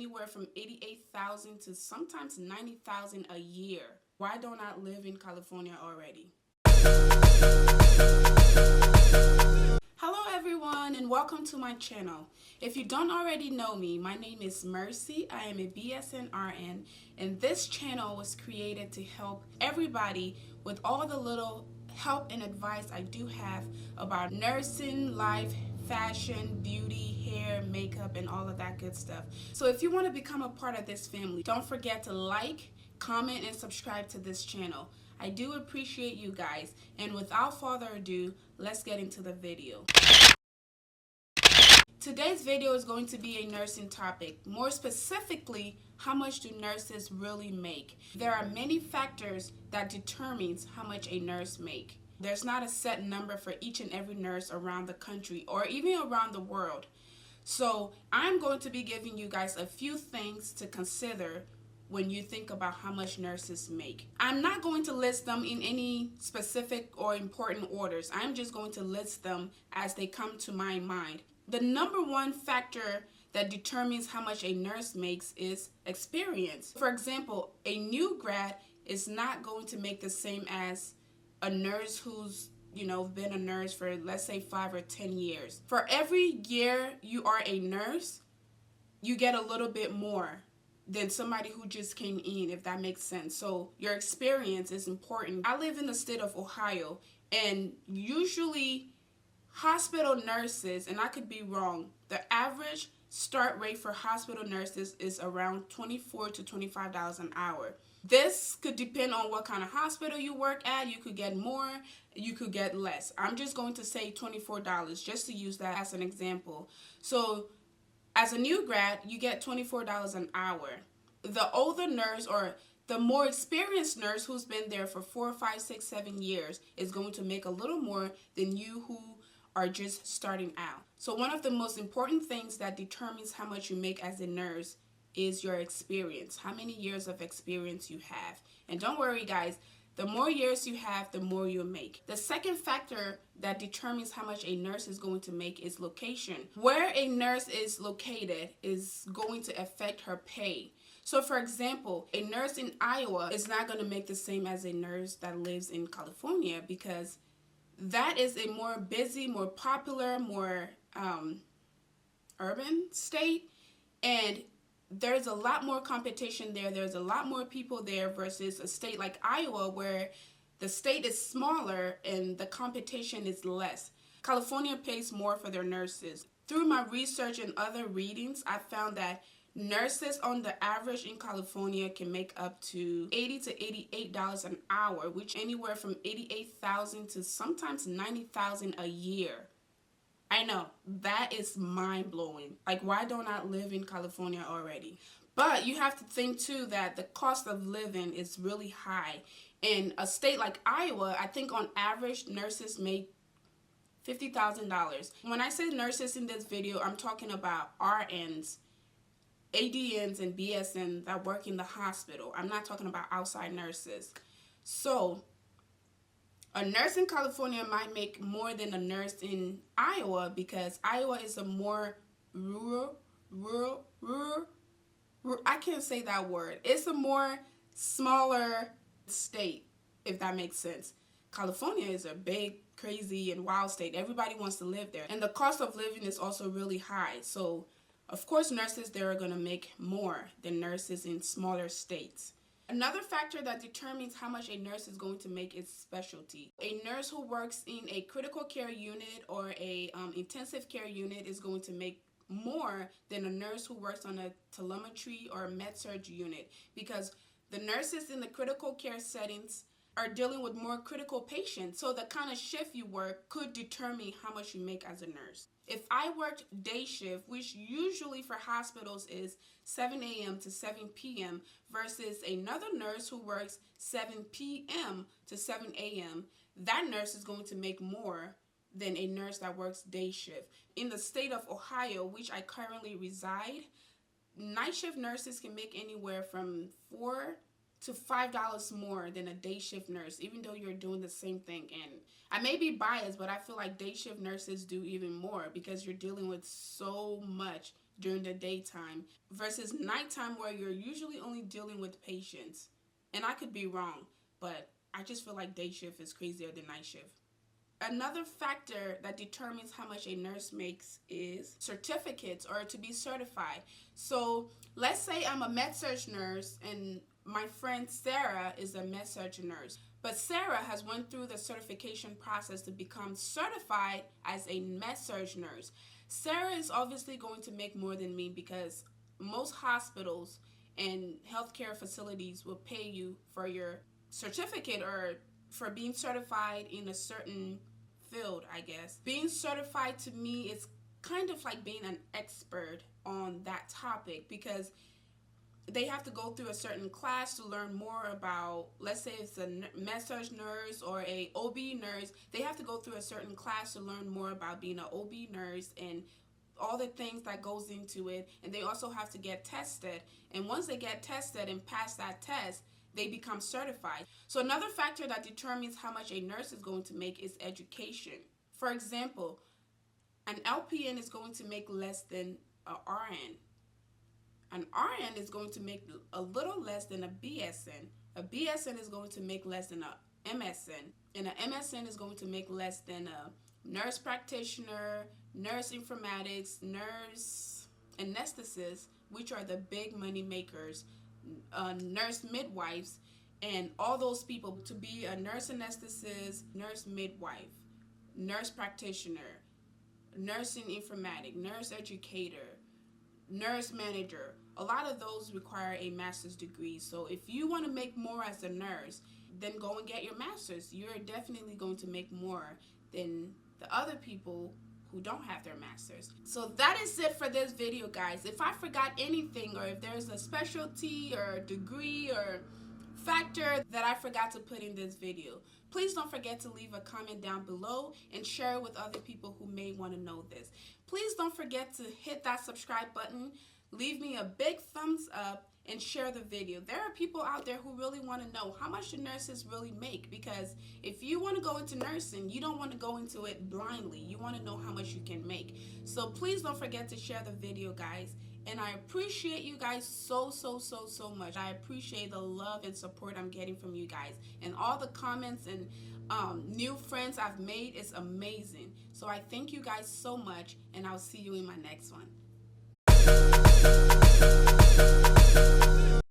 anywhere from 88,000 to sometimes 90,000 a year. Why don't I live in California already? Hello everyone and welcome to my channel. If you don't already know me, my name is Mercy. I am a BSN RN, and this channel was created to help everybody with all the little help and advice I do have about nursing, life, fashion, beauty, hair, makeup, and all of that good stuff. So if you want to become a part of this family, don't forget to like, comment, and subscribe to this channel. I do appreciate you guys, and without further ado, let's get into the video. Today's video is going to be a nursing topic. More specifically, how much do nurses really make? There are many factors that determines how much a nurse makes. There's not a set number for each and every nurse around the country or even around the world. So I'm going to be giving you guys a few things to consider when you think about how much nurses make. I'm not going to list them in any specific or important orders. I'm just going to list them as they come to my mind. The number one factor that determines how much a nurse makes is experience. For example, a new grad is not going to make the same as a nurse who's been a nurse for, let's say, 5 or 10 years. For every year you are a nurse, you get a little bit more than somebody who just came in, if that makes sense. So your experience is important. I live in the state of Ohio, and usually hospital nurses, and I could be wrong, the average start rate for hospital nurses is around $24 to $25 an hour. This could depend on what kind of hospital you work at. You could get more, you could get less. I'm just going to say $24 just to use that as an example. So as a new grad, you get $24 an hour. The older nurse or the more experienced nurse who's been there for 4, 5, 6, 7 years is going to make a little more than you who are just starting out. So one of the most important things that determines how much you make as a nurse is your experience, how many years of experience you have. And don't worry guys, the more years you have, the more you make. The second factor that determines how much a nurse is going to make is location. Where a nurse is located is going to affect her pay. So for example, a nurse in Iowa is not going to make the same as a nurse that lives in California, because that is a more busy, more popular, more urban state, and there's a lot more competition there. There's a lot more people there versus a state like Iowa where the state is smaller and the competition is less. California pays more for their nurses. Through my research and other readings, I found that nurses on the average in California can make up to $80 to $88 an hour, which anywhere from 88,000 to sometimes 90,000 a year. I know, that is mind-blowing. Like, why don't I live in California already? But you have to think too that the cost of living is really high. In a state like Iowa, I think on average nurses make $50,000. When I say nurses in this video, I'm talking about RNs, ADNs, and BSN that work in the hospital. I'm not talking about outside nurses. So a nurse in California might make more than a nurse in Iowa, because Iowa is a more rural, I can't say that word. It's a more smaller state, if that makes sense. California is a big, crazy, and wild state. Everybody wants to live there. And the cost of living is also really high. So of course nurses there are going to make more than nurses in smaller states. Another factor that determines how much a nurse is going to make is specialty. A nurse who works in a critical care unit or a intensive care unit is going to make more than a nurse who works on a telemetry or a med-surg unit, because the nurses in the critical care settings are dealing with more critical patients. So the kind of shift you work could determine how much you make as a nurse. If I worked day shift, which usually for hospitals is 7 a.m. to 7 p.m. versus another nurse who works 7 p.m. to 7 a.m., that nurse is going to make more than a nurse that works day shift. In the state of Ohio, which I currently reside, night shift nurses can make anywhere from $4 to $5 more than a day shift nurse, even though you're doing the same thing. And I may be biased, but I feel like day shift nurses do even more because you're dealing with so much during the daytime versus nighttime where you're usually only dealing with patients. And I could be wrong, but I just feel like day shift is crazier than night shift. Another factor that determines how much a nurse makes is certificates or to be certified. So let's say I'm a med-surg nurse and my friend Sarah is a med-surg nurse. But Sarah has went through the certification process to become certified as a med-surg nurse. Sarah is obviously going to make more than me because most hospitals and healthcare facilities will pay you for your certificate or for being certified in a certain field, I guess. Being certified to me is kind of like being an expert on that topic because they have to go through a certain class to learn more about, let's say it's a med-surg nurse or a OB nurse, they have to go through a certain class to learn more about being an OB nurse and all the things that goes into it. And they also have to get tested. And once they get tested and pass that test, they become certified. So another factor that determines how much a nurse is going to make is education. For example, an LPN is going to make less than an RN. An RN is going to make a little less than a BSN. A BSN is going to make less than a MSN. And an MSN is going to make less than a nurse practitioner, nurse informatics, nurse anesthetist, which are the big money makers, nurse midwives, and all those people. To be a nurse anesthetist, nurse midwife, nurse practitioner, nursing informatic, nurse educator, nurse manager, a lot of those require a master's degree. So if you want to make more as a nurse, then go and get your master's. You're definitely going to make more than the other people who don't have their masters. So that is it for this video, guys. If I forgot anything, or if there's a specialty or degree or factor that I forgot to put in this video, please don't forget to leave a comment down below and share it with other people who may want to know this. Please don't forget to hit that subscribe button, leave me a big thumbs up, and share the video. There are people out there who really want to know how much do nurses really make, because if you want to go into nursing, you don't want to go into it blindly. You want to know how much you can make. So please don't forget to share the video, guys. And I appreciate you guys so much. I appreciate the love and support I'm getting from you guys. And all the comments and new friends I've made is amazing. So I thank you guys so much, and I'll see you in my next one.